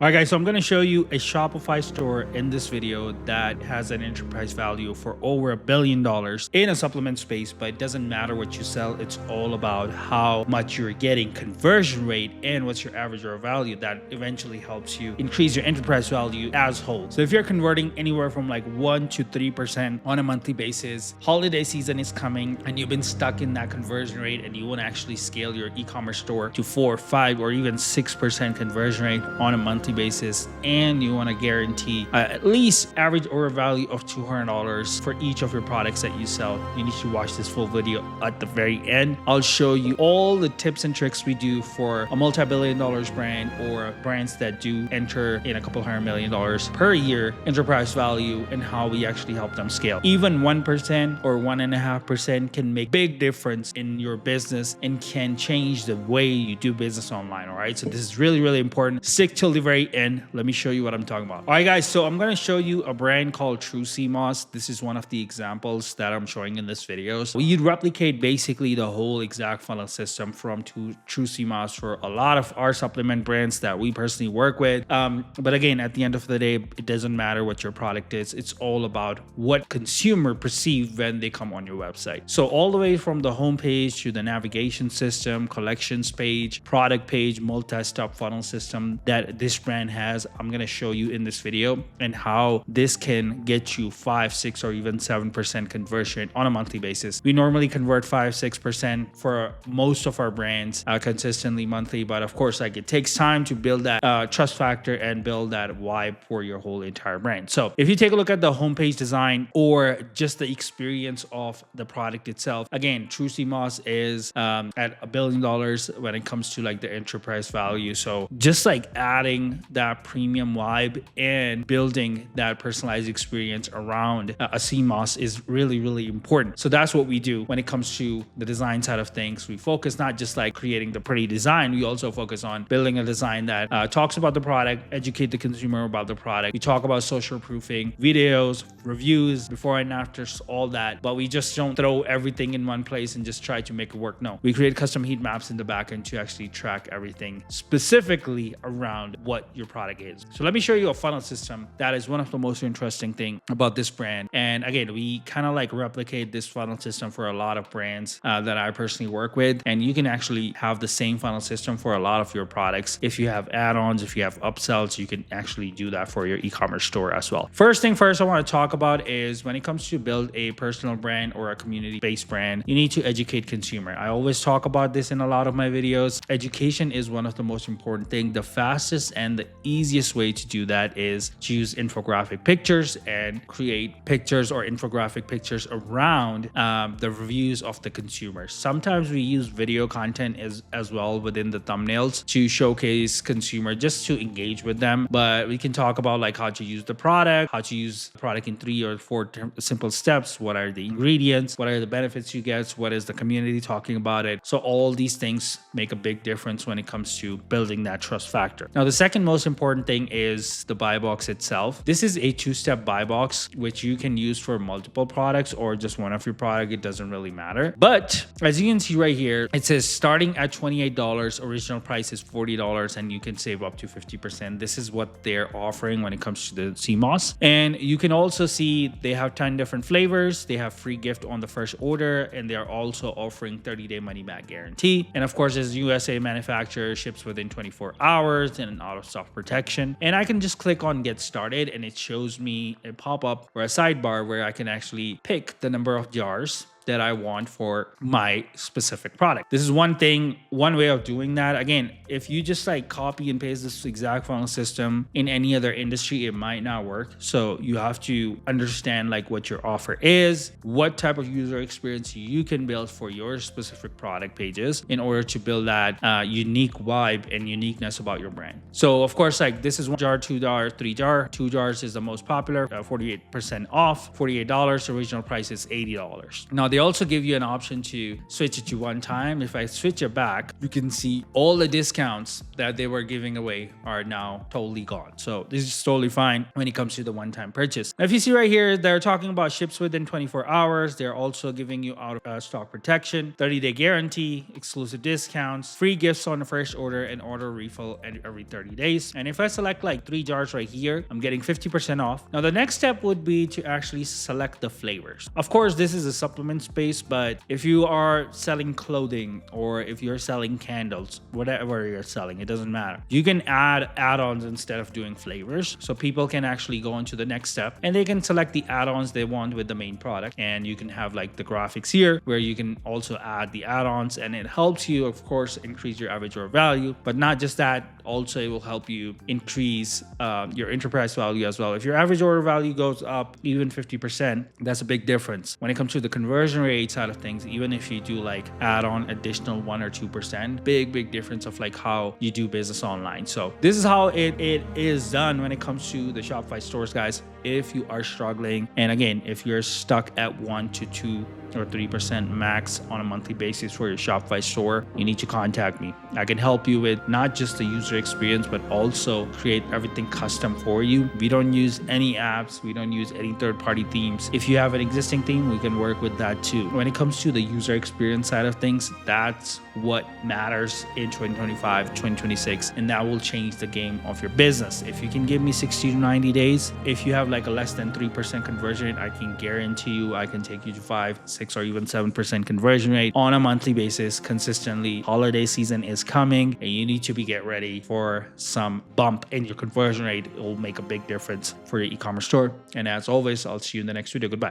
All right, guys, so I'm going to show you a Shopify store in this video that has an enterprise value for over $1 billion in a supplement space, but it doesn't matter what you sell. It's all about how much you're getting, conversion rate, and what's your average order value that eventually helps you increase your enterprise value as whole. So if you're converting anywhere from like 1 to 3% on a monthly basis, holiday season is coming and you've been stuck in that conversion rate and you want to actually scale your e-commerce store to 4, 5, or even 6% conversion rate on a monthly basis, and you want to guarantee at least average order value of $200 for each of your products that you sell, you need to watch this full video at the very end. I'll show you all the tips and tricks we do for a multi-billion-dollar brand or brands that do enter in a couple $100 million per year enterprise value and how we actually help them scale. Even 1% or 1.5% can make big difference in your business and can change the way you do business online. All right, so this is really, really important. Stick till the very end. Let me show you what I'm talking about. All right, guys, so I'm going to show you a brand called True CMOS. This is one of the examples that I'm showing in this video. So you'd replicate basically the whole exact funnel system from True CMOS for a lot of our supplement brands that we personally work with. But again, at the end of the day, it doesn't matter what your product is. It's all about what consumer perceive when they come on your website. So all the way from the homepage to the navigation system, collections page, product page, multi-step funnel system that this brand has, I'm going to show you in this video, and how this can get you 5, 6, or even 7% conversion on a monthly basis. We normally convert 5, 6% for most of our brands consistently monthly, but of course, like, it takes time to build that trust factor and build that vibe for your whole entire brand. So if you take a look at the homepage design or just the experience of the product itself, again, True CMOS is at $1 billion when it comes to like the enterprise value. So just like adding that premium vibe and building that personalized experience around a CMOS is really, really important. So that's what we do when it comes to the design side of things. We focus not just like creating the pretty design, we also focus on building a design that talks about the product, educate the consumer about the product. We talk about social proofing, videos, reviews, before and afters, all that, but we just don't throw everything in one place and just try to make it work. No, we create custom heat maps in the backend to actually track everything specifically around what your product is. So let me show you a funnel system that is one of the most interesting thing about this brand. And again, we kind of like replicate this funnel system for a lot of brands that I personally work with. And you can actually have the same funnel system for a lot of your products. If you have add-ons, if you have upsells, you can actually do that for your e-commerce store as well. First thing first I want to talk about is when it comes to build a personal brand or a community-based brand, you need to educate consumer. I always talk about this in a lot of my videos. Education is one of the most important things. The fastest and the easiest way to do that is to use infographic pictures and create pictures or infographic pictures around the reviews of the consumers. Sometimes we use video content as well within the thumbnails to showcase consumer, just to engage with them. But we can talk about like how to use the product, how to use the product in 3 or 4 simple steps. What are the ingredients? What are the benefits you get? What is the community talking about it? So all these things make a big difference when it comes to building that trust factor. Now, the second most important thing is the buy box itself. This is a 2-step buy box, which you can use for multiple products or just one of your product. It doesn't really matter. But as you can see right here, it says starting at $28, original price is $40, and you can save up to 50%. This is what they're offering when it comes to the CMOS. And you can also see they have 10 different flavors. They have free gift on the first order, and they are also offering 30-day money back guarantee. And of course, as USA manufacturer, ships within 24 hours and an out-of-stock protection. And I can just click on get started and it shows me a pop-up or a sidebar where I can actually pick the number of jars that I want for my specific product. This is one way of doing that. Again, if you just like copy and paste this exact funnel system in any other industry, it might not work. So you have to understand like what your offer is, what type of user experience you can build for your specific product pages in order to build that unique vibe and uniqueness about your brand. So of course, like this is 1 jar, 2 jar, 3 jar. 2 jars is the most popular, 48% off, $48. Original price is $80. Now they They also give you an option to switch it to one time. If I switch it back, you can see all the discounts that they were giving away are now totally gone. So this is totally fine when it comes to the one-time purchase. Now, if you see right here, they're talking about ships within 24 hours. They're also giving you out of stock protection, 30-day guarantee, exclusive discounts, free gifts on the first order, and order refill every 30 days. And if I select like 3 jars right here, I'm getting 50% off. Now, the next step would be to actually select the flavors. Of course, this is a supplement space, but if you are selling clothing or if you're selling candles, whatever you're selling, it doesn't matter. You can add add-ons instead of doing flavors. So people can actually go into the next step and they can select the add-ons they want with the main product. And you can have like the graphics here where you can also add the add-ons, and it helps you, of course, increase your average order value. But not just that, also it will help you increase your enterprise value as well. If your average order value goes up even 50%, that's a big difference. When it comes to the conversion rate side of things, even if you do like add on additional 1 or 2%, big difference of like how you do business online. So this is how it is done when it comes to the Shopify stores, guys. If you are struggling, and again, if you're stuck at 1 to 2 or 3% max on a monthly basis for your Shopify store, you need to contact me. I can help you with not just the user experience, but also create everything custom for you. We don't use any apps. We don't use any third-party themes. If you have an existing theme, we can work with that too. When it comes to the user experience side of things, that's what matters in 2025, 2026, and that will change the game of your business. If you can give me 60 to 90 days, if you have like a less than 3% conversion rate, I can guarantee you I can take you to 5, 6, or even 7% conversion rate on a monthly basis consistently. Holiday season is coming and you need to get ready for some bump in your conversion rate. It will make a big difference for your e-commerce store. And as always, I'll see you in the next video. Goodbye.